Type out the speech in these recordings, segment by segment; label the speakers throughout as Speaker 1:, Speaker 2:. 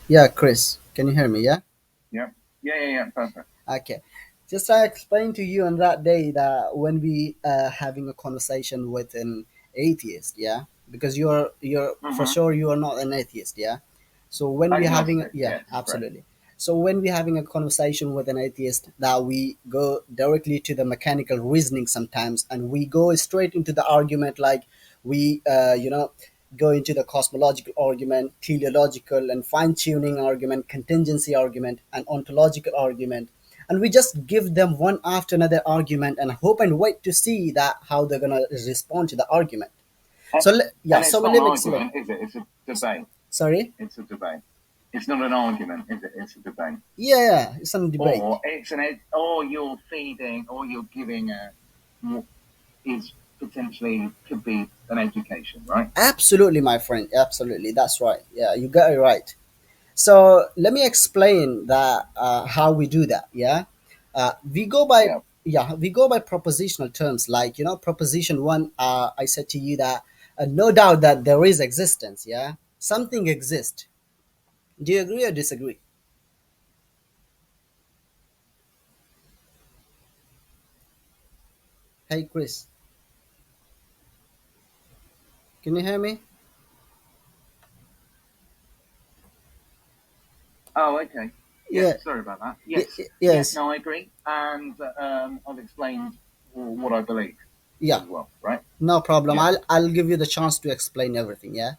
Speaker 1: Yeah, Chris, can you hear me? Yeah.
Speaker 2: Yeah. Yeah, yeah, yeah. Perfect.
Speaker 1: Okay. Just I explained to you on that day that when we having a conversation with an atheist, yeah, because you're for
Speaker 2: Mm-hmm.
Speaker 1: sure you are not an atheist, yeah. So when we're having
Speaker 2: Agnostic.
Speaker 1: yeah,
Speaker 2: Yes, correct.
Speaker 1: absolutely. So when we're having a conversation with an atheist, that we go directly to the mechanical reasoning sometimes, and we go straight into the argument, like we go into the cosmological argument, teleological and fine-tuning argument, contingency argument, and ontological argument, and we just give them one after another argument and hope and wait to see that how they're gonna respond to the argument.
Speaker 2: And,
Speaker 1: So yeah,
Speaker 2: and
Speaker 1: so
Speaker 2: it's not an
Speaker 1: let me explain.
Speaker 2: argument, is it? It's a debate.
Speaker 1: Sorry.
Speaker 2: It's a debate. It's not an argument, is it? It's a debate.
Speaker 1: Yeah, yeah, it's some debate.
Speaker 2: Or it's or you're feeding, or you're giving what is potentially could be an education, right?
Speaker 1: Absolutely, my friend. Absolutely, that's right. Yeah, you got it right. So let me explain that how we do that. Yeah, we go by
Speaker 2: Yeah.
Speaker 1: we go by propositional terms. Like proposition one. I said to you that no doubt that there is existence. Yeah, something exists. Do you agree or disagree? Hey, Chris, can you hear me?
Speaker 2: Oh, okay. Yeah.
Speaker 1: Yeah.
Speaker 2: Sorry about that. Yes. Yeah.
Speaker 1: Yes.
Speaker 2: No, I agree, and I've explained what I believe
Speaker 1: Yeah.
Speaker 2: as well, right?
Speaker 1: No problem.
Speaker 2: Yeah.
Speaker 1: I'll give you the chance to explain everything. Yeah.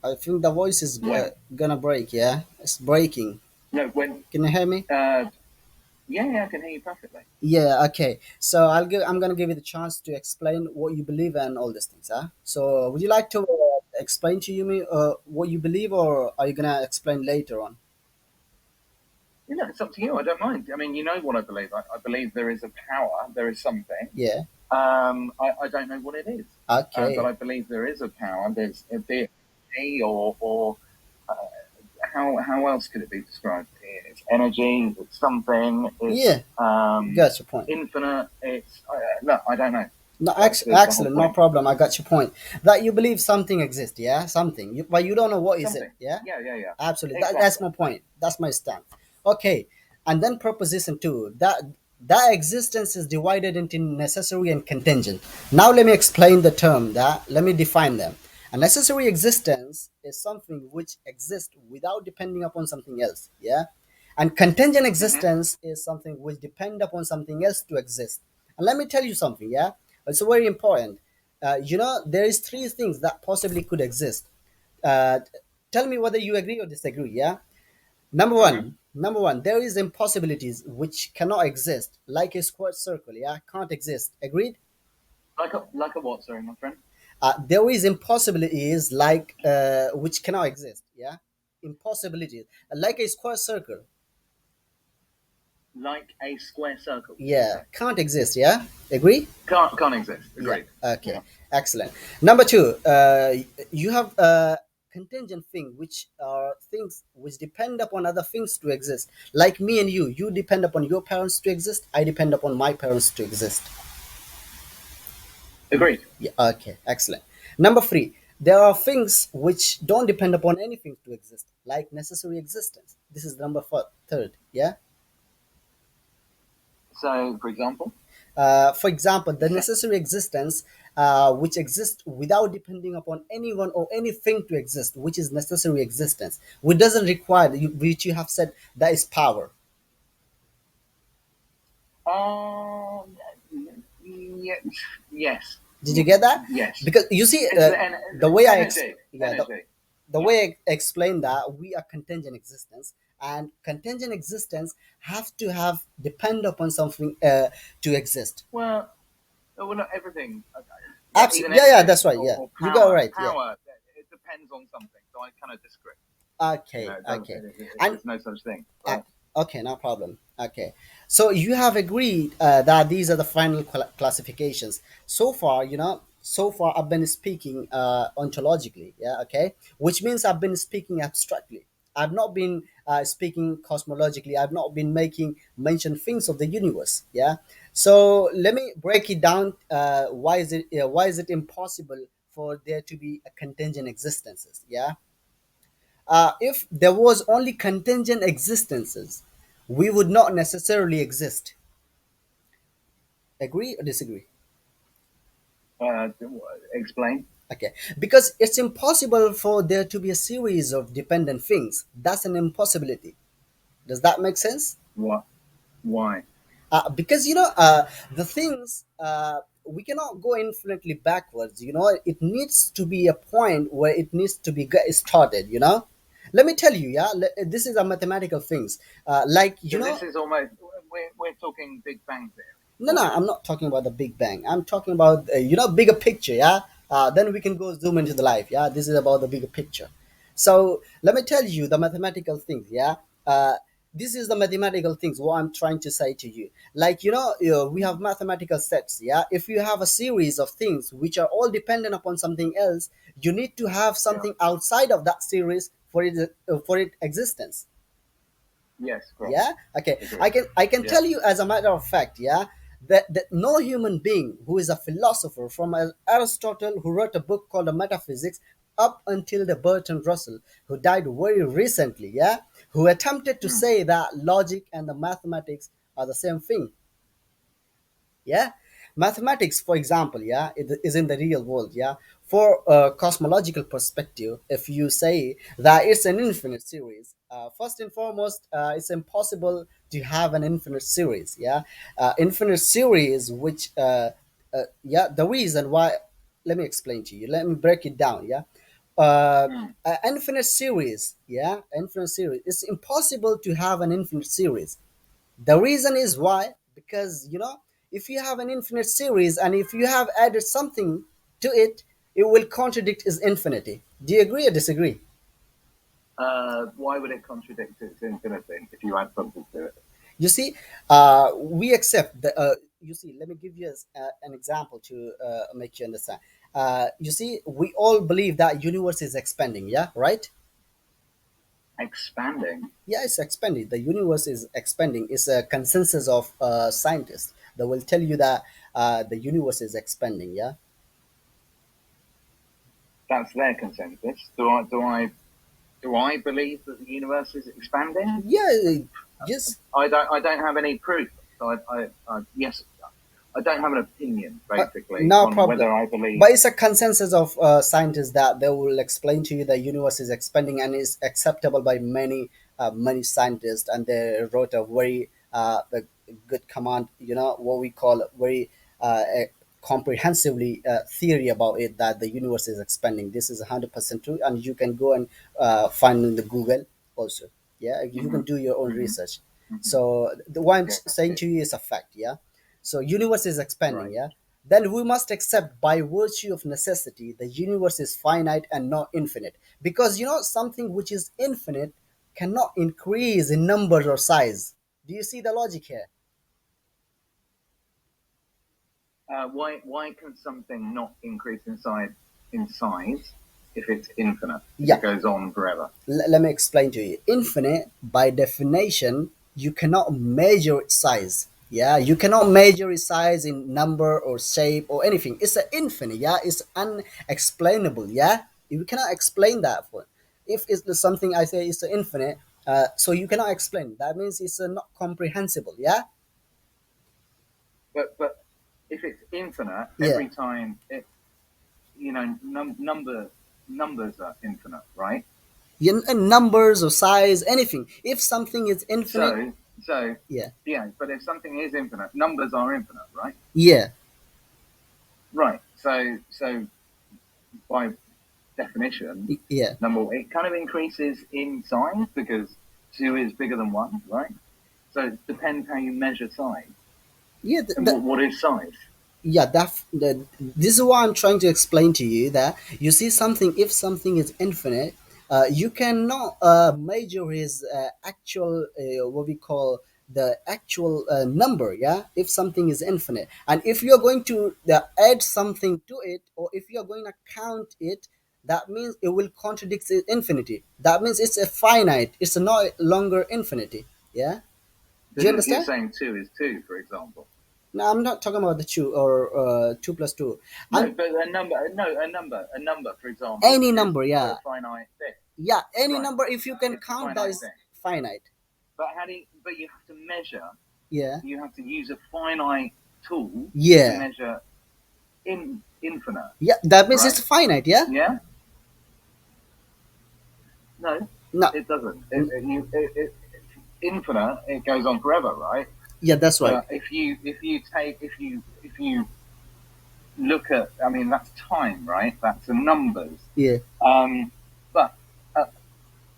Speaker 1: I think the voice is
Speaker 2: When?
Speaker 1: gonna break. Yeah, it's breaking.
Speaker 2: No, when?
Speaker 1: Can you hear me?
Speaker 2: Uh, yeah, yeah, I can hear you perfectly.
Speaker 1: Yeah. Okay. So I'm gonna give you the chance to explain what you believe and all these things. Huh? So would you like to explain to you me what you believe, or are you gonna explain later on?
Speaker 2: You know, it's up to you. I don't mind. I mean, you know what I believe. I believe there is a power. There is something.
Speaker 1: Yeah.
Speaker 2: I don't know what it is, but
Speaker 1: Okay.
Speaker 2: I believe there is a power. There's a deity, or uh, how else could it be described? It's energy. It's something.
Speaker 1: Yeah.
Speaker 2: It's
Speaker 1: Got your point.
Speaker 2: infinite. It's look. I don't know.
Speaker 1: No,
Speaker 2: That's the whole
Speaker 1: excellent. No
Speaker 2: point.
Speaker 1: problem. I got your point. That you believe something exists. Yeah, something. But you don't know what is it.
Speaker 2: Something.
Speaker 1: Yeah.
Speaker 2: Yeah, yeah, yeah.
Speaker 1: Absolutely. That's
Speaker 2: Exactly.
Speaker 1: my point. That's my stance. Okay. And then proposition two, that existence is divided into necessary and contingent. Now let me explain the term. That let me define them. A necessary existence is something which exists without depending upon something else. Yeah. And contingent
Speaker 2: Hmm.
Speaker 1: existence is something which depend upon something else to exist. And let me tell you something. Yeah. It's very important. There is three things that possibly could exist. Uh, Tell me whether you agree or disagree. Yeah.
Speaker 2: Hmm.
Speaker 1: Number one, there is impossibilities which cannot exist, like a square circle. Yeah, can't exist. Agreed.
Speaker 2: Like a what? Sorry, my friend.
Speaker 1: There is impossibilities like which cannot exist. Yeah, impossibilities like a square circle.
Speaker 2: Like a square circle. Did you
Speaker 1: Yeah,
Speaker 2: say?
Speaker 1: can't exist. Yeah, agree.
Speaker 2: Can't exist.
Speaker 1: Yeah.
Speaker 2: Agreed.
Speaker 1: Okay.
Speaker 2: Yeah.
Speaker 1: Excellent. Number two, you have a contingent thing, which are things which depend upon other things to exist. Like me and you, you depend upon your parents to exist. I depend upon my parents to exist.
Speaker 2: Agreed.
Speaker 1: Yeah. Okay. Excellent. Number three, there are things which don't depend upon anything to exist, like necessary existence. This is number four, third. Yeah.
Speaker 2: So, for example,
Speaker 1: For example, the
Speaker 2: so,
Speaker 1: necessary existence, which exists without depending upon anyone or anything to exist, which is necessary existence, which doesn't require, which you have said, that is power.
Speaker 2: um, yeah, yes,
Speaker 1: Did you get that?
Speaker 2: yes.
Speaker 1: Because you see,
Speaker 2: It's
Speaker 1: the way
Speaker 2: energy,
Speaker 1: yeah,
Speaker 2: energy.
Speaker 1: the
Speaker 2: Yeah.
Speaker 1: way I explained that we are contingent existence, and contingent existence have to have depend upon something to exist.
Speaker 2: Well, not everything. Even
Speaker 1: Absolutely. Yeah, yeah,
Speaker 2: energy
Speaker 1: that's right.
Speaker 2: or,
Speaker 1: Yeah,
Speaker 2: or
Speaker 1: you got it right. Yeah.
Speaker 2: power. It depends on something. So I kind of disagree. You know,
Speaker 1: Okay. Okay. And
Speaker 2: there's no such thing,
Speaker 1: Uh,
Speaker 2: right?
Speaker 1: okay, no problem. Okay, so you have agreed that these are the final classifications. So far, so far I've been speaking ontologically, yeah, okay, which means I've been speaking abstractly. I've not been speaking cosmologically. I've not been making mention things of the universe, yeah. So let me break it down. Why is it impossible for there to be a contingent existences. Yeah, if there was only contingent existences, we would not necessarily exist. Agree or disagree?
Speaker 2: Uh, Explain.
Speaker 1: Okay, because it's impossible for there to be a series of dependent things. That's an impossibility. Does that make sense?
Speaker 2: What? Why?
Speaker 1: Because the things, we cannot go infinitely backwards. It needs to be a point where it needs to be started. Let me tell you. Yeah, this is a mathematical things. Like
Speaker 2: So this is almost we're talking Big Bang theory,
Speaker 1: no, no,
Speaker 2: or
Speaker 1: I'm not talking about the Big Bang. I'm talking about bigger picture. Yeah, then we can go zoom into the life. Yeah, this is about the bigger picture. So let me tell you the mathematical things. Yeah, uh, this is the mathematical things. What I'm trying to say to you, like we have mathematical sets. Yeah, if you have a series of things which are all dependent upon something else, you need to have
Speaker 2: yeah.
Speaker 1: something outside of that series for its existence.
Speaker 2: Yes, correct.
Speaker 1: Yeah, okay,
Speaker 2: Agree.
Speaker 1: I can
Speaker 2: Yeah.
Speaker 1: tell you as a matter of fact, yeah, that no human being who is a philosopher from Aristotle, who wrote a book called the Metaphysics, up until the Bertrand Russell, who died very recently, yeah, who attempted to
Speaker 2: Hmm.
Speaker 1: say that logic and the mathematics are the same thing. Yeah, mathematics, for example, yeah, it is in the real world. Yeah, for a cosmological perspective, if you say that it's an infinite series, first and foremost, it's impossible to have an infinite series. Yeah, infinite series, which yeah, the reason why, let me explain to you, let me break it down. Yeah,
Speaker 2: Hmm.
Speaker 1: infinite series, yeah, infinite series, it's impossible to have an infinite series. The reason is why, because if you have an infinite series and if you have added something to it, it will contradict its infinity. Do you agree or disagree?
Speaker 2: Why would it contradict its infinity if you add something to it?
Speaker 1: You see, we accept the. You see, let me give you an example to make you understand. You see, we all believe that universe is expanding. Yeah, right.
Speaker 2: Expanding.
Speaker 1: Yeah, it's expanding. The universe is expanding. It's a consensus of scientists that will tell you that the universe is expanding. Yeah.
Speaker 2: That's their consensus. Do I believe that the universe is expanding?
Speaker 1: Yeah, just
Speaker 2: I don't have any proof. So yes, I don't have an opinion basically
Speaker 1: no
Speaker 2: on
Speaker 1: problem.
Speaker 2: whether I believe.
Speaker 1: But it's a consensus of scientists that they will explain to you the universe is expanding and is acceptable by many scientists, and they wrote a very a good command. What we call very comprehensively theory about it, that the universe is expanding. This is 100% true, and you can go and find in the Google also. Yeah, you can
Speaker 2: Hmm.
Speaker 1: do your own
Speaker 2: Hmm.
Speaker 1: research.
Speaker 2: Hmm.
Speaker 1: So the what I'm
Speaker 2: Yeah.
Speaker 1: saying
Speaker 2: Yeah.
Speaker 1: to you is a fact. Yeah, so universe is expanding.
Speaker 2: Right.
Speaker 1: Yeah, then we must accept by virtue of necessity the universe is finite and not infinite, because something which is infinite cannot increase in number or size. Do you see the logic here?
Speaker 2: Why can something not increase in size if it's infinite? If
Speaker 1: Yeah,
Speaker 2: it goes on forever?
Speaker 1: let me explain to you. Infinite, by definition, you cannot measure its size. Yeah, you cannot measure its size in number or shape or anything. It's an infinite. Yeah, it's unexplainable. Yeah, you cannot explain that for. If it's something I say is infinite, so you cannot explain. That means it's not comprehensible. Yeah,
Speaker 2: But if it's infinite,
Speaker 1: yeah.
Speaker 2: every time numbers are infinite, right?
Speaker 1: Numbers or size, anything. If something is infinite,
Speaker 2: So
Speaker 1: yeah,
Speaker 2: yeah. But if something is infinite, numbers are infinite, right?
Speaker 1: yeah,
Speaker 2: Right. So by definition,
Speaker 1: yeah,
Speaker 2: it kind of increases in size because two is bigger than one, right? So it depends how you measure size.
Speaker 1: yeah.
Speaker 2: And what is size?
Speaker 1: Yeah, this is what I'm trying to explain to you, that you see something, if something is infinite, you cannot measure his actual what we call the actual number. Yeah, if something is infinite, and if you're going to add something to it, or if you're going to count it, that means it will contradict the infinity. That means it's a finite, it's no longer infinity. Yeah, do you
Speaker 2: Because you're
Speaker 1: understand?
Speaker 2: saying two is two, for example.
Speaker 1: No, I'm not talking about the two or 2 plus 2.
Speaker 2: No,
Speaker 1: I'm
Speaker 2: but a number, no, a number, for example,
Speaker 1: any
Speaker 2: is
Speaker 1: number,
Speaker 2: a
Speaker 1: yeah,
Speaker 2: finite thing.
Speaker 1: yeah, any
Speaker 2: Right.
Speaker 1: number. If you can
Speaker 2: It's a
Speaker 1: count, that
Speaker 2: finite
Speaker 1: is
Speaker 2: thing.
Speaker 1: finite.
Speaker 2: But how do you, but you have to measure,
Speaker 1: Yeah,
Speaker 2: you have to use a finite tool to
Speaker 1: yeah,
Speaker 2: measure infinite,
Speaker 1: yeah. That means
Speaker 2: right?
Speaker 1: it's finite. Yeah.
Speaker 2: Yeah? No,
Speaker 1: No.
Speaker 2: it doesn't. Infinite, it goes on forever, right?
Speaker 1: Yeah, that's right.
Speaker 2: But if you look at, I mean, that's time, right? That's the numbers.
Speaker 1: Yeah,
Speaker 2: Um, but uh,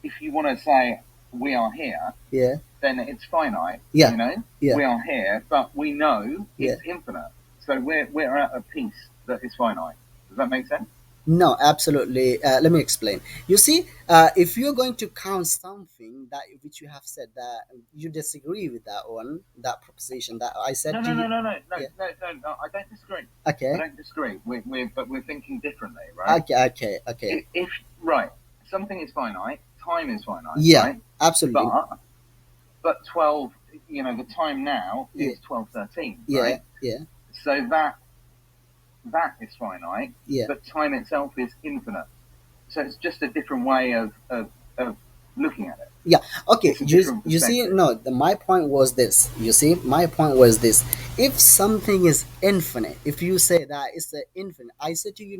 Speaker 2: if you want to say we are here,
Speaker 1: yeah,
Speaker 2: then it's finite.
Speaker 1: yeah,
Speaker 2: You know,
Speaker 1: yeah,
Speaker 2: we are here, but we know
Speaker 1: yeah.
Speaker 2: it's infinite. So we're at a piece that is finite. Does that make sense?
Speaker 1: No, absolutely. Let me explain. You see, if you're going to count something that which you have said that you disagree with that one, that proposition that I
Speaker 2: No,
Speaker 1: said to
Speaker 2: no, no,
Speaker 1: you.
Speaker 2: no, no, no,
Speaker 1: Yeah.
Speaker 2: no, no, no. I don't disagree. I
Speaker 1: Okay.
Speaker 2: don't disagree. But we're thinking differently, right?
Speaker 1: Okay. Okay. Okay.
Speaker 2: If right, something is finite, time is finite,
Speaker 1: Yeah.
Speaker 2: right?
Speaker 1: Absolutely.
Speaker 2: But 12, you know, the time now
Speaker 1: Yeah.
Speaker 2: is 12:13,
Speaker 1: Yeah.
Speaker 2: right?
Speaker 1: Yeah.
Speaker 2: So that is finite,
Speaker 1: Yeah.
Speaker 2: but time itself is infinite. So it's just a different way of looking at it.
Speaker 1: Yeah. Okay.
Speaker 2: It's a different
Speaker 1: You see,
Speaker 2: perspective.
Speaker 1: no, my point was this. You see, my point was this. If something is infinite, if you say that it's an infinite, I said to you,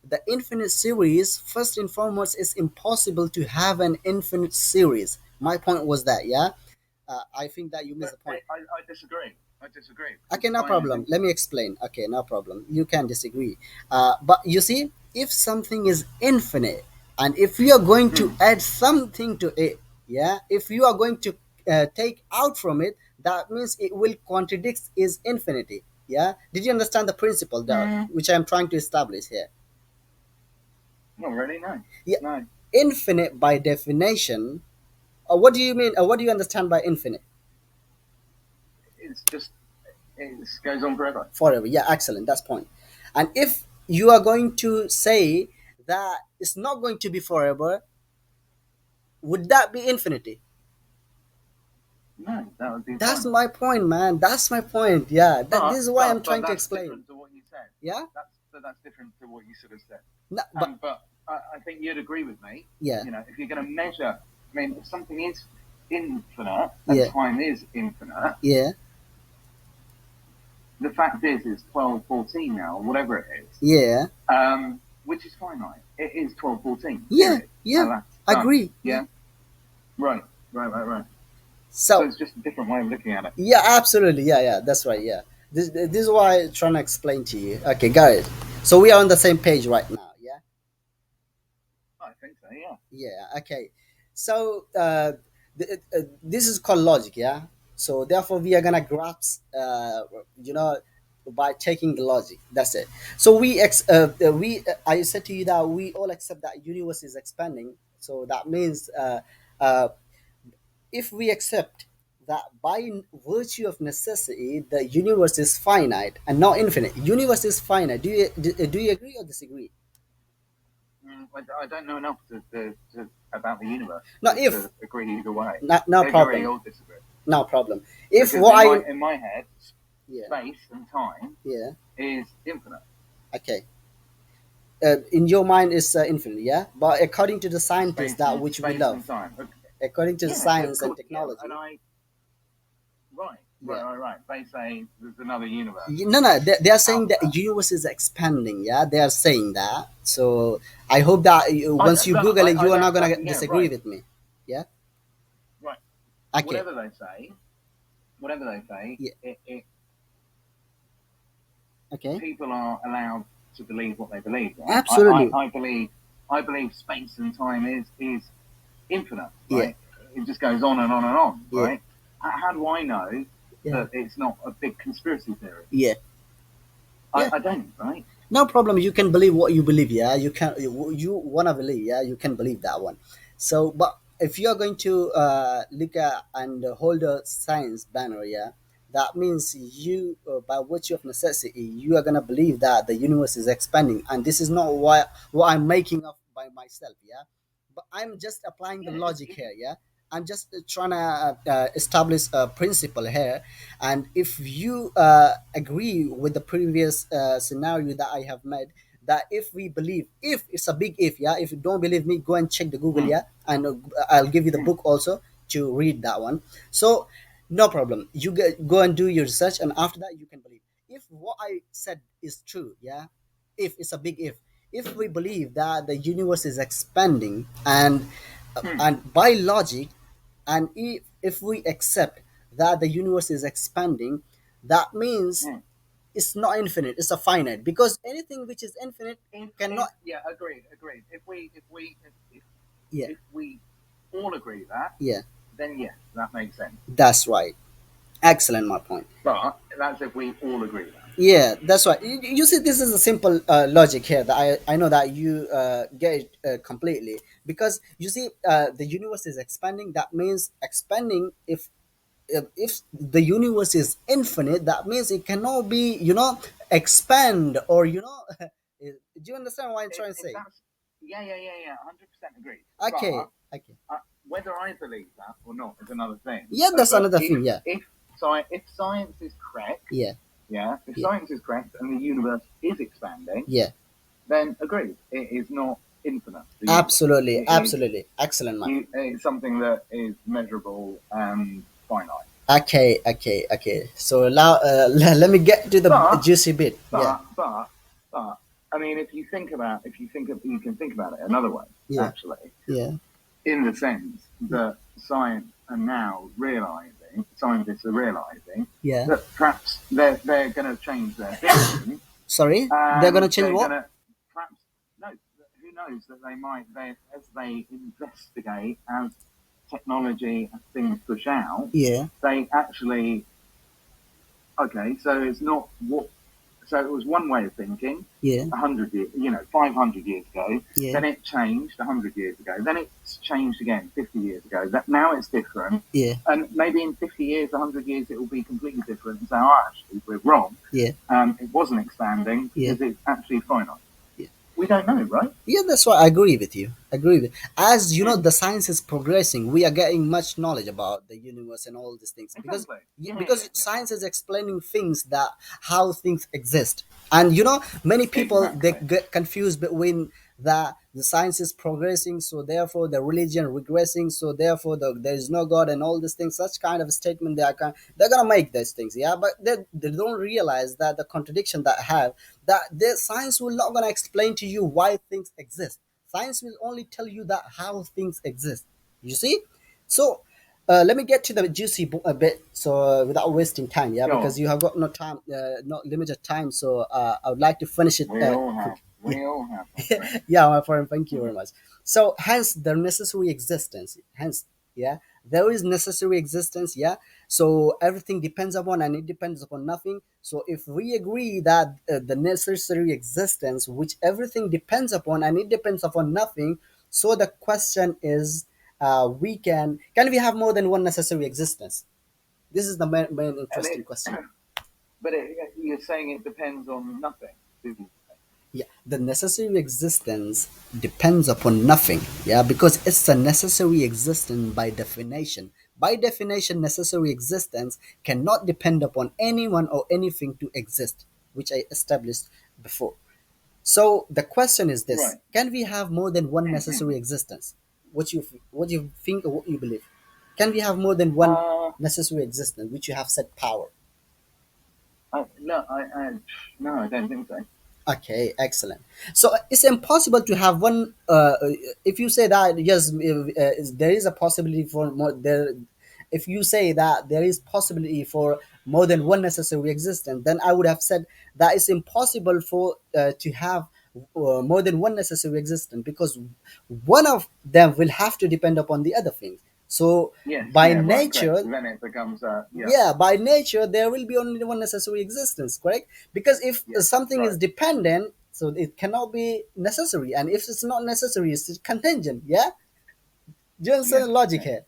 Speaker 1: the infinite series, first and foremost, it's impossible to have an infinite series. My point was that, yeah. I think that you missed
Speaker 2: But
Speaker 1: the point.
Speaker 2: I disagree. I disagree because
Speaker 1: Okay, no
Speaker 2: time is
Speaker 1: problem. Let me
Speaker 2: infinite.
Speaker 1: explain. Okay, no problem. You can disagree. But you see, if something is infinite, and if you are going to
Speaker 2: Mm.
Speaker 1: add something to it, yeah, if you are going to take out from it, that means it will contradict its infinity. Yeah. Did you understand the principle that
Speaker 2: Mm.
Speaker 1: which I'm trying to establish here?
Speaker 2: Not really, no.
Speaker 1: Yeah.
Speaker 2: No.
Speaker 1: Infinite by definition. What do you mean? What do you understand by infinite?
Speaker 2: It's just, it goes on forever.
Speaker 1: Forever. Yeah, excellent. That's point. And if you are going to say that it's not going to be forever, would that be infinity?
Speaker 2: No, that would be
Speaker 1: That's
Speaker 2: finite.
Speaker 1: my point, man. That's my point. Yeah, this is why I'm
Speaker 2: But
Speaker 1: trying to
Speaker 2: that's
Speaker 1: explain.
Speaker 2: different to what you said.
Speaker 1: Yeah.
Speaker 2: That's different to what you sort of said.
Speaker 1: No, but
Speaker 2: But I think you'd agree with me.
Speaker 1: yeah,
Speaker 2: You know, if you're going to measure, I mean, if something is infinite and
Speaker 1: yeah,
Speaker 2: time is infinite,
Speaker 1: yeah,
Speaker 2: the fact is it's 12:14 now, or whatever it is,
Speaker 1: yeah,
Speaker 2: which is finite. It is 12:14.
Speaker 1: yeah,
Speaker 2: Period.
Speaker 1: yeah.
Speaker 2: And that's done.
Speaker 1: Agree. Yeah.
Speaker 2: Yeah. Right. Right. So
Speaker 1: So
Speaker 2: it's just a different way of looking at it.
Speaker 1: yeah, absolutely. Yeah, yeah. That's right. Yeah. This is why I'm trying to explain to you. Okay, got it. So we are on the same page right now. Yeah.
Speaker 2: I think so. Yeah.
Speaker 1: Yeah. Okay. So this is called logic. Yeah. So therefore, we are gonna grasp, you know, by taking the logic. That's it. So I said to you that we all accept that universe is expanding. So that means, uh, if we accept that by virtue of necessity, the universe is finite and not infinite. Universe is finite. Do you agree or disagree?
Speaker 2: I don't know enough about the universe
Speaker 1: No, if
Speaker 2: to agree either way.
Speaker 1: no
Speaker 2: Agree
Speaker 1: problem.
Speaker 2: or disagree.
Speaker 1: No problem. If
Speaker 2: Because
Speaker 1: what I
Speaker 2: in my head,
Speaker 1: Yeah,
Speaker 2: space and time
Speaker 1: yeah,
Speaker 2: is infinite.
Speaker 1: okay. In your mind is infinite, yeah. But according to the scientists that which we
Speaker 2: Space and
Speaker 1: love,
Speaker 2: time. Okay.
Speaker 1: according to the
Speaker 2: Yeah, of
Speaker 1: science and
Speaker 2: course. Yeah, and
Speaker 1: technology, yeah.
Speaker 2: right. They say there's another universe.
Speaker 1: No, no, they are saying
Speaker 2: Out
Speaker 1: that
Speaker 2: there.
Speaker 1: universe is expanding. Yeah, they are saying that. So I hope that once you Google it,
Speaker 2: I
Speaker 1: you are not
Speaker 2: don't.
Speaker 1: gonna
Speaker 2: Yeah,
Speaker 1: disagree
Speaker 2: right,
Speaker 1: with me. Yeah.
Speaker 2: right.
Speaker 1: Okay.
Speaker 2: Whatever they say, whatever they say,
Speaker 1: Yeah. Okay.
Speaker 2: people are allowed to believe what they believe, right?
Speaker 1: Absolutely.
Speaker 2: I believe space and time is infinite,
Speaker 1: Yeah.
Speaker 2: right? It just goes on and on and on,
Speaker 1: Yeah.
Speaker 2: right? How do I know
Speaker 1: Yeah.
Speaker 2: that it's not a big conspiracy theory?
Speaker 1: Yeah. Yeah.
Speaker 2: I don't, right?
Speaker 1: No problem. You can believe what you believe. Yeah, you can. You wanna believe. Yeah, you can believe that one. So, but if you are going to look at and hold a science banner, yeah, that means you, by virtue of necessity, you are gonna believe that the universe is expanding, and this is not what I'm making up by myself. Yeah, but I'm just applying the
Speaker 2: Yeah,
Speaker 1: logic here. Yeah. I'm just trying to establish a principle here, and if you agree with the previous scenario that I have made, that if we believe, if it's a big if, yeah, if you don't believe me, go and check the Google,
Speaker 2: Mm,
Speaker 1: yeah, and I'll give you the
Speaker 2: mm,
Speaker 1: book also to read that one. So no problem, you go and do your research, and after that you can believe if what I said is true, yeah. If it's a big if we believe that the universe is expanding,
Speaker 2: mm,
Speaker 1: and by logic, and if we accept that the universe is expanding, that means
Speaker 2: mm.
Speaker 1: it's not infinite, it's a finite, because anything which is infinite
Speaker 2: Infinite.
Speaker 1: cannot.
Speaker 2: Yeah, agreed, agreed.
Speaker 1: Yeah,
Speaker 2: If we all agree that,
Speaker 1: yeah,
Speaker 2: then yes, that makes sense.
Speaker 1: that's right. Excellent, my point.
Speaker 2: But that's if we all agree that.
Speaker 1: Yeah, that's right. You see, this is a simple logic here that I know that you get it completely, because you see, the universe is expanding, that means expanding. If the universe is infinite, that means it cannot be, expand, or do you understand what I'm trying to
Speaker 2: If
Speaker 1: say?
Speaker 2: that's yeah, 100% agreed.
Speaker 1: Okay,
Speaker 2: But
Speaker 1: okay.
Speaker 2: whether I believe that or not is another thing.
Speaker 1: Yeah, that's
Speaker 2: But
Speaker 1: another thing. Yeah,
Speaker 2: if science is correct,
Speaker 1: yeah,
Speaker 2: yeah, if
Speaker 1: yeah,
Speaker 2: science is correct and the universe is expanding,
Speaker 1: yeah.
Speaker 2: then agreed, it is not infinite. The universe,
Speaker 1: Absolutely,
Speaker 2: it is
Speaker 1: absolutely. Excellent, my friend.
Speaker 2: it's something that is measurable and finite.
Speaker 1: Okay, okay, okay. So now, let me get to the
Speaker 2: But
Speaker 1: juicy bit. Yeah,
Speaker 2: but but but I mean, you can think about it another way.
Speaker 1: yeah,
Speaker 2: Actually,
Speaker 1: yeah,
Speaker 2: in the sense that scientists are realizing
Speaker 1: yeah.
Speaker 2: that perhaps they're going to change their thinking,
Speaker 1: Sorry, they're gonna
Speaker 2: and
Speaker 1: change
Speaker 2: they're going
Speaker 1: what?
Speaker 2: to perhaps no, who knows that as they investigate, as technology and things push out,
Speaker 1: Yeah,
Speaker 2: they actually okay. So it's not what so it was one way of thinking
Speaker 1: yeah,
Speaker 2: 100 years, 500 years ago.
Speaker 1: yeah,
Speaker 2: Then it changed 100 years ago. Then it's changed again 50 years ago. That now it's different,
Speaker 1: yeah,
Speaker 2: and maybe in 50 years, 100 years, it will be completely different. And say, oh, actually, we're wrong.
Speaker 1: yeah,
Speaker 2: It wasn't expanding
Speaker 1: yeah.
Speaker 2: because it's actually finite.
Speaker 1: Yeah.
Speaker 2: We don't know, right?
Speaker 1: Yeah, that's why I agree with you. Agree with, as you know,
Speaker 2: Mm,
Speaker 1: the science is progressing. We are getting much knowledge about the universe and all these things, because
Speaker 2: exactly. Yeah.
Speaker 1: science is explaining things, that how things exist. And many people, they
Speaker 2: Exactly.
Speaker 1: get confused between the science is progressing, so therefore the religion regressing, so therefore there is no God and all these things. Such kind of statement, they're gonna make these things, yeah, but they don't realize that the contradiction that I have, that the science will not gonna explain to you why things exist. Science will only tell you that how things exist. You see? So let me get to the juicy a bit, so without wasting time, yeah,
Speaker 2: Go
Speaker 1: because
Speaker 2: on.
Speaker 1: you have got no time, not limited time, so I would like to finish it
Speaker 2: We all have.
Speaker 1: quick. Yeah,
Speaker 2: We all have, my friend.
Speaker 1: yeah, my friend, thank you very much. So hence the necessary existence, hence, yeah, there is necessary existence, yeah. So everything depends upon, and it depends upon nothing. So if we agree that the necessary existence, which everything depends upon, and it depends upon nothing, so the question is, we can we have more than one necessary existence? This is the main
Speaker 2: And
Speaker 1: interesting question.
Speaker 2: you're saying it depends on nothing. Didn't you?
Speaker 1: Yeah, the necessary existence depends upon nothing. Yeah, because it's a necessary existence by definition. By definition, necessary existence cannot depend upon anyone or anything to exist, which I established before. So the question is this:
Speaker 2: Right.
Speaker 1: can we have more than one necessary existence? What you think or what you believe? Can we have more than one
Speaker 2: Uh,
Speaker 1: necessary existence, which you have set power?
Speaker 2: no, no, I don't think so.
Speaker 1: Okay, excellent. So it's impossible to have one. If you say that yes, there is a possibility for more there. If you say that there is possibility for more than one necessary existence, then I would have said that it's impossible for to have more than one necessary existence, because one of them will have to depend upon the other things. So
Speaker 2: Yes,
Speaker 1: by
Speaker 2: yeah, right, correct.
Speaker 1: nature,
Speaker 2: Then it becomes, yeah,
Speaker 1: yeah, by nature there will be only one necessary existence, correct? Because if
Speaker 2: yes,
Speaker 1: something
Speaker 2: right.
Speaker 1: is dependent, so it cannot be necessary, and if it's not necessary, it's contingent, yeah. Do you understand
Speaker 2: Yes,
Speaker 1: the logic
Speaker 2: yes,
Speaker 1: here?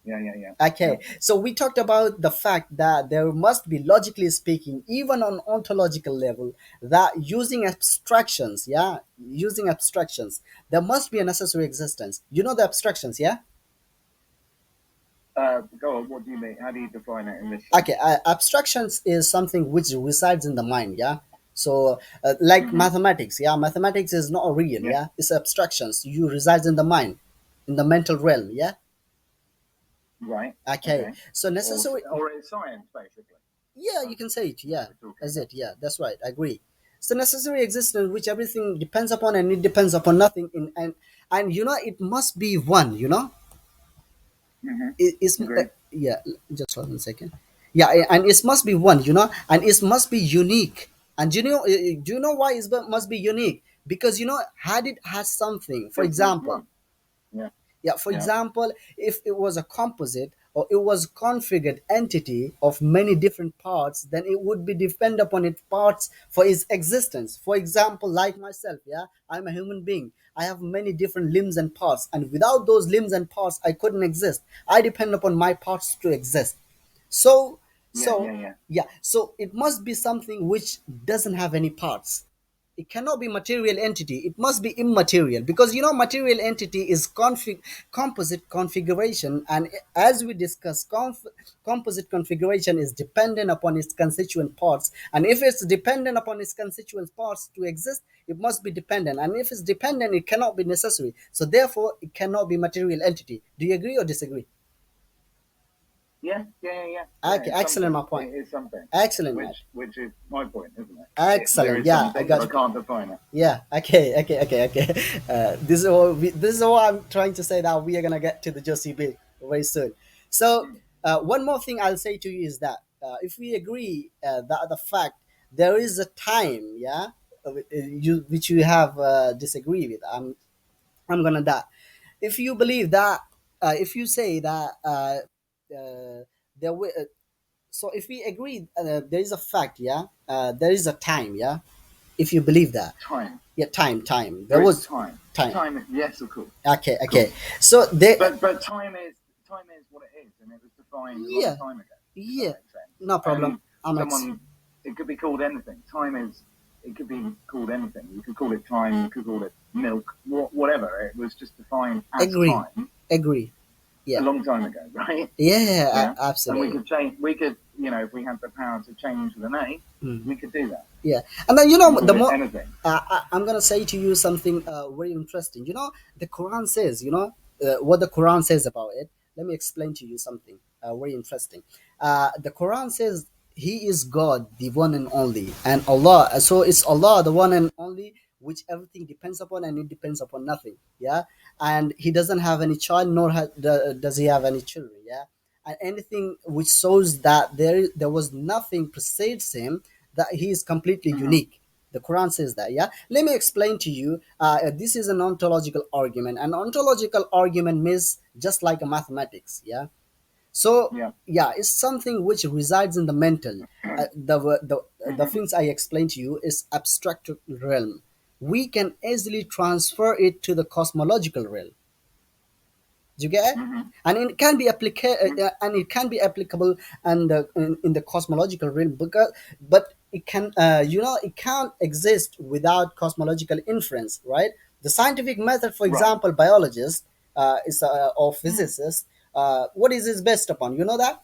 Speaker 2: yeah.
Speaker 1: Okay, so we talked about the fact that there must be, logically speaking, even on ontological level, that using abstractions, yeah, using abstractions, there must be a necessary existence. You know the abstractions, yeah.
Speaker 2: Go on. What do you mean? How do you define it in this
Speaker 1: Okay,
Speaker 2: sense?
Speaker 1: abstractions is something which resides in the mind, yeah. So like
Speaker 2: Hmm.
Speaker 1: mathematics, yeah, mathematics is not real,
Speaker 2: Yeah.
Speaker 1: yeah, it's abstractions, you resides in the mind, in the mental realm, yeah.
Speaker 2: Right.
Speaker 1: Okay,
Speaker 2: Okay.
Speaker 1: so
Speaker 2: Or
Speaker 1: necessary,
Speaker 2: or it's science basically.
Speaker 1: yeah, you
Speaker 2: Um,
Speaker 1: can say it,
Speaker 2: what
Speaker 1: yeah,
Speaker 2: we're talking
Speaker 1: that's
Speaker 2: about.
Speaker 1: it, yeah, that's right, I agree. So necessary existence which everything depends upon and it depends upon nothing in, and you know it must be one, you know.
Speaker 2: Hmm.
Speaker 1: It's
Speaker 2: Agree.
Speaker 1: yeah, just 1 second. Yeah, and it must be one, you know, and it must be unique. And do you know why it must be unique? Because you know, had it has something, for
Speaker 2: Because there's
Speaker 1: example,
Speaker 2: one. Yeah.
Speaker 1: yeah, for
Speaker 2: Yeah.
Speaker 1: example, if it was a composite or it was configured entity of many different parts, then it would be depend upon its parts for its existence. For example, like myself, yeah, I'm a human being. I have many different limbs and parts, and without those limbs and parts, I couldn't exist. I depend upon my parts to exist. So,
Speaker 2: Yeah.
Speaker 1: so
Speaker 2: Yeah. Yeah.
Speaker 1: yeah, so it must be something which doesn't have any parts. It cannot be material entity, it must be immaterial, because you know material entity is composite configuration, and as we discussed, composite configuration is dependent upon its constituent parts, and if it's dependent upon its constituent parts to exist, it must be dependent, and if it's dependent it cannot be necessary, so therefore it cannot be material entity. Do you agree or disagree?
Speaker 2: Yeah. Yeah. Yeah. Yeah. Yeah.
Speaker 1: Okay,
Speaker 2: It's
Speaker 1: excellent,
Speaker 2: something.
Speaker 1: my
Speaker 2: It
Speaker 1: point.
Speaker 2: is something.
Speaker 1: Excellent, Matt.
Speaker 2: Which is my point, isn't it? There
Speaker 1: Excellent,
Speaker 2: is
Speaker 1: yeah, I
Speaker 2: something, but
Speaker 1: got
Speaker 2: I
Speaker 1: you.
Speaker 2: can't define it.
Speaker 1: Yeah. Okay. Okay. Okay. Okay. This is what I'm trying to say. That we are gonna get to the juicy bit very soon. So
Speaker 2: Mm.
Speaker 1: one more thing I'll say to you is that if we agree that the fact there is a time, yeah, you which you have disagree with, I'm gonna that. If you believe that, if you say that there will. So if we agree, there is a fact, yeah, there is a time, yeah. If you believe that,
Speaker 2: Time.
Speaker 1: yeah, time, there
Speaker 2: There is
Speaker 1: was
Speaker 2: time.
Speaker 1: time.
Speaker 2: Time. Yes, of course.
Speaker 1: Okay,
Speaker 2: Of
Speaker 1: okay.
Speaker 2: course.
Speaker 1: So they,
Speaker 2: But time is what it is, and it was defined a long
Speaker 1: yeah,
Speaker 2: time ago. If that
Speaker 1: yeah,
Speaker 2: makes sense.
Speaker 1: no problem.
Speaker 2: And
Speaker 1: I'm ex.
Speaker 2: someone, it could be called anything. Time is. It could be called anything. You could call it time. You could call it milk. Whatever. It was just defined as
Speaker 1: Agree,
Speaker 2: time
Speaker 1: agree.
Speaker 2: a
Speaker 1: Yeah,
Speaker 2: long time ago, right?
Speaker 1: yeah,
Speaker 2: Yeah. And we
Speaker 1: absolutely.
Speaker 2: could change. We could, if we had the power to change the name,
Speaker 1: Mm.
Speaker 2: we could do that
Speaker 1: Yeah, and then you know
Speaker 2: and
Speaker 1: the
Speaker 2: call it
Speaker 1: more
Speaker 2: anything.
Speaker 1: I'm gonna say to you something very interesting. You know, the Quran says, you know, what the Quran says about it. Let me explain to you something very interesting. The Quran says He is God, the one and only, and Allah. So it's Allah, the one and only, which everything depends upon, and it depends upon nothing. Yeah, and He doesn't have any child, nor does He have any children. Yeah, and anything which shows that there was nothing precedes Him, that He is completely
Speaker 2: Hmm.
Speaker 1: unique. The Quran says that. Yeah, let me explain to you. This is an ontological argument. An ontological argument means just like a mathematics. Yeah, so
Speaker 2: Yeah.
Speaker 1: yeah, it's something which resides in the mental. The
Speaker 2: Hmm.
Speaker 1: things I explained to you is abstract realm. We can easily transfer it to the cosmological realm. Do you get it?
Speaker 2: Hmm.
Speaker 1: And it can be applicable and in the cosmological realm, because but it can it can't exist without cosmological inference, right? The scientific method, for
Speaker 2: Right.
Speaker 1: example, biologist is or
Speaker 2: Mm.
Speaker 1: physicist, what is it based upon? You know that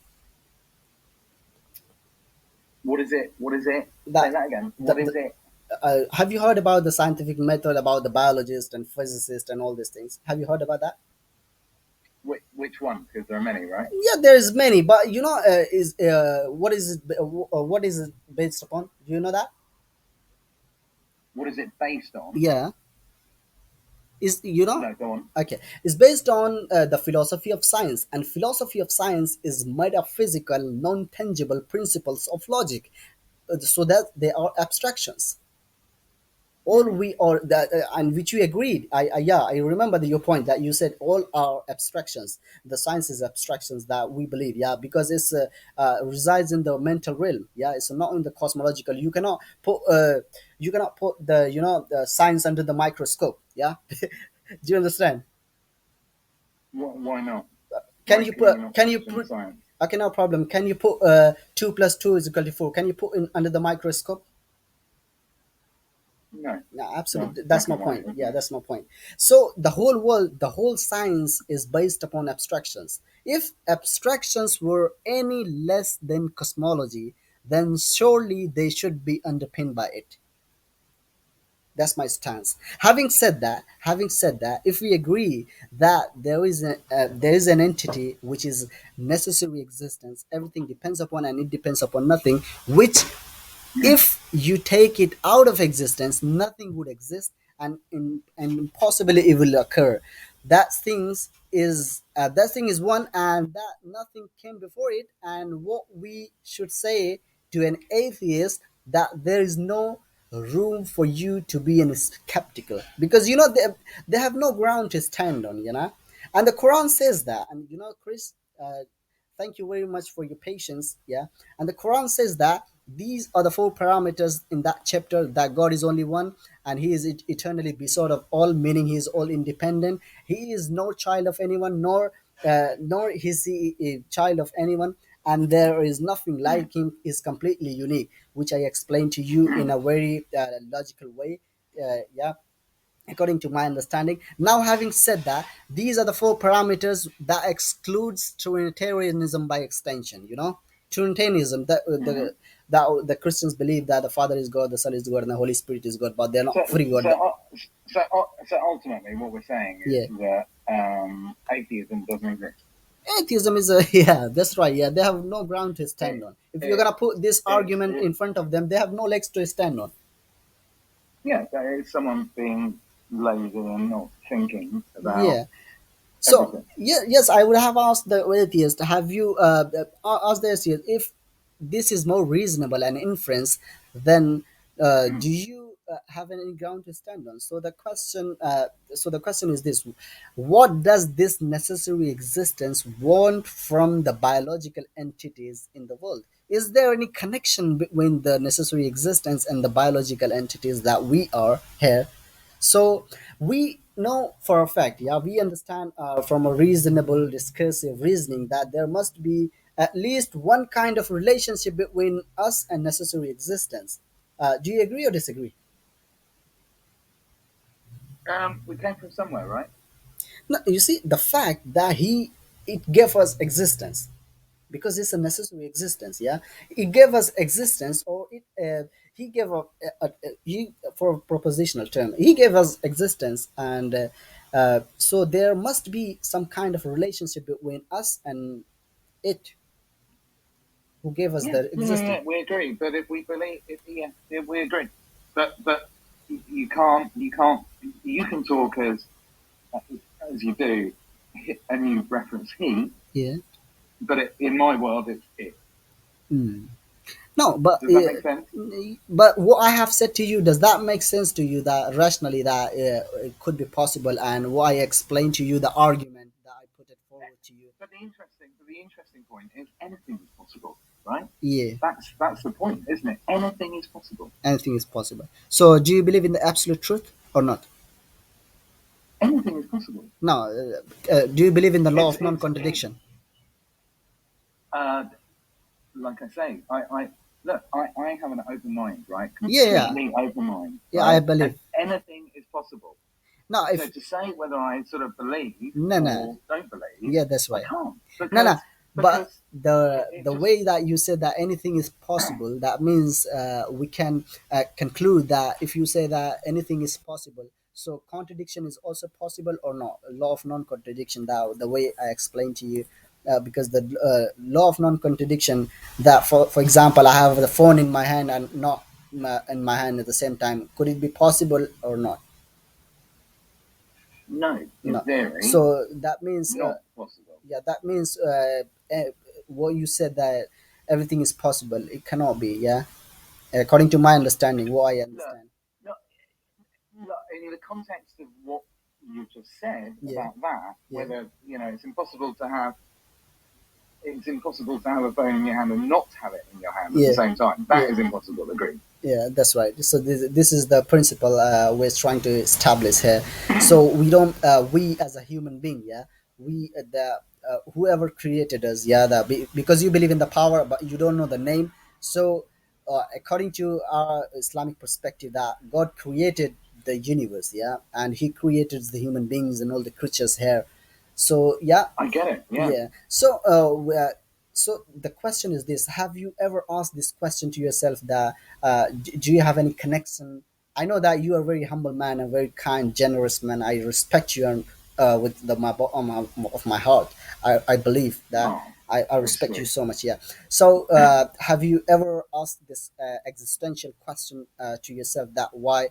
Speaker 2: What is it? What is it? Say
Speaker 1: that
Speaker 2: that again. What is
Speaker 1: the
Speaker 2: it?
Speaker 1: have you heard about the scientific method about the biologist and physicist and all these things? Have you heard about that?
Speaker 2: Which one? Because there are many, right?
Speaker 1: Yeah, there's many, but you know, is what is it based upon? Do you know that?
Speaker 2: What is it based on?
Speaker 1: Yeah, is you know,
Speaker 2: No, go on.
Speaker 1: okay, it's based on the philosophy of science, and philosophy of science is metaphysical, non-tangible principles of logic, so that they are abstractions. All
Speaker 2: Hmm.
Speaker 1: we are that and which we agreed. Yeah, I remember your point that you said all are abstractions. The science is abstractions that we believe, yeah, because it's resides in the mental realm, yeah, it's not in the cosmological. You cannot put the the science under the microscope, yeah. Do you understand?
Speaker 2: Why not?
Speaker 1: Can
Speaker 2: Why
Speaker 1: you
Speaker 2: can you
Speaker 1: put
Speaker 2: not
Speaker 1: can you
Speaker 2: question
Speaker 1: put
Speaker 2: science?
Speaker 1: okay, no problem. Can you put 2 plus 2 is equal to 4? Can you put in under the microscope?
Speaker 2: No,
Speaker 1: Yeah,
Speaker 2: no,
Speaker 1: absolutely. That's
Speaker 2: exactly
Speaker 1: my
Speaker 2: right,
Speaker 1: point.
Speaker 2: isn't
Speaker 1: Yeah,
Speaker 2: it?
Speaker 1: that's my point. So the whole world, the whole science is based upon abstractions. If abstractions were any less than cosmology, then surely they should be underpinned by it. That's my stance. Having said that, if we agree that there is an entity which is necessary existence, everything depends upon and it depends upon nothing, which if you take it out of existence, nothing would exist, and possibly it will occur. That thing is one, and that nothing came before it. And what we should say to an atheist, that there is no room for you to be in skeptical, because they have no ground to stand on, and the Quran says that. And Chris, thank you very much for your patience. Yeah. And the Quran says that these are the four parameters in that chapter: that God is only one, and he is eternally beside of all, meaning he is all independent. He is no child of anyone, nor is he a child of anyone, and there is nothing like him. Is completely unique, which I explained to you in a very logical way. Yeah, according to my understanding. Now, having said that, these are the four parameters that excludes Trinitarianism by extension. Trinitarianism,
Speaker 2: Mm-hmm.
Speaker 1: that the Christians believe that the Father is God, the Son is God, and the Holy Spirit is God, but they're
Speaker 2: So,
Speaker 1: not free God.
Speaker 2: so ultimately, what we're saying is
Speaker 1: Yeah,
Speaker 2: that atheism doesn't exist.
Speaker 1: atheism is a yeah, that's right. Yeah, they have no ground to stand
Speaker 2: It,
Speaker 1: on. If you're
Speaker 2: it,
Speaker 1: gonna put this argument
Speaker 2: it,
Speaker 1: in front of them, they have no legs to stand on.
Speaker 2: yeah, that is someone being lazy and not thinking about
Speaker 1: Yeah. So
Speaker 2: everything.
Speaker 1: yeah, yes, I would have asked the atheist. Have you asked the atheist if this is more reasonable an inference? Then do you have any ground to stand on? So the question is this: what does this necessary existence want from the biological entities in the world? Is there any connection between the necessary existence and the biological entities that we are here? So we know for a fact, yeah, we understand from a reasonable discursive reasoning that there must be at least one kind of relationship between us and necessary existence. Do you agree or disagree?
Speaker 2: We came from somewhere, right?
Speaker 1: No, you see, the fact that it gave us existence, because it's a necessary existence. Yeah, it gave us existence, or it he gave he, for a propositional term, he gave us existence, and so there must be some kind of relationship between us and it, who gave us
Speaker 2: Yeah,
Speaker 1: the
Speaker 2: yeah, yeah,
Speaker 1: existence.
Speaker 2: yeah, we agree. But if we believe, yeah, yeah, we agree. But you can't you can talk as you do, and you reference he,
Speaker 1: Yeah.
Speaker 2: but in my world it's it.
Speaker 1: Mm. No, but
Speaker 2: Does that make sense?
Speaker 1: what I have said to you, does that make sense to you, that rationally that it could be possible, and what I explained to you, the argument that I put it forward to you?
Speaker 2: But the interesting point is anything is possible, right?
Speaker 1: Yeah,
Speaker 2: That's the point, isn't it? Anything is possible.
Speaker 1: anything is possible. So, do you believe in the absolute truth or not?
Speaker 2: Anything is possible.
Speaker 1: No. Do you believe in the law of
Speaker 2: It's
Speaker 1: non-contradiction?
Speaker 2: uh, like I say, I look, I have an open mind, right?
Speaker 1: Yeah, yeah,
Speaker 2: Completely open mind,
Speaker 1: yeah. I
Speaker 2: right? And
Speaker 1: believe.
Speaker 2: anything is possible.
Speaker 1: No,
Speaker 2: So
Speaker 1: if
Speaker 2: to say whether I sort of believe
Speaker 1: no, no.
Speaker 2: or don't believe,
Speaker 1: Yeah, that's
Speaker 2: I
Speaker 1: right.
Speaker 2: can't
Speaker 1: No, no. But
Speaker 2: because
Speaker 1: the
Speaker 2: it just
Speaker 1: way that you said that anything is possible, that means we can conclude that if you say that anything is possible, so contradiction is also possible or not. Law of non-contradiction. That the way I explained to you, because the law of non-contradiction. That for example, I have the phone in my hand and not in my hand at the same time. Could it be possible or not?
Speaker 2: no, in
Speaker 1: No.
Speaker 2: theory,
Speaker 1: So that means
Speaker 2: not possible.
Speaker 1: yeah, that means what you said, that everything is possible, it cannot be. Yeah, according to my understanding, what I
Speaker 2: Look,
Speaker 1: understand.
Speaker 2: look, look, in the context of what you just said
Speaker 1: Yeah,
Speaker 2: about that,
Speaker 1: yeah,
Speaker 2: whether it's impossible to have a phone in your hand and not have it in your hand at the
Speaker 1: yeah,
Speaker 2: same time.
Speaker 1: yeah,
Speaker 2: That is impossible. Agreed.
Speaker 1: yeah, that's right. So this is the principle we're trying to establish here. So we don't we as a human being, yeah, we the whoever created us, yeah, because you believe in the power but you don't know the name. So according to our Islamic perspective, that God created the universe, yeah, and He created the human beings and all the creatures here. So yeah,
Speaker 2: I get it. Yeah.
Speaker 1: yeah. So the question is this: have you ever asked this question to yourself? That do you have any connection? I know that you are a very humble man, a very kind, generous man. I respect you and with my of my heart. I believe that
Speaker 2: Oh,
Speaker 1: I
Speaker 2: that's
Speaker 1: respect you
Speaker 2: sweet.
Speaker 1: so much. Yeah. So have you ever asked this existential question to yourself, that why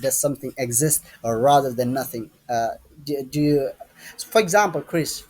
Speaker 1: does something exist or rather than nothing? Do you, for example, Chris?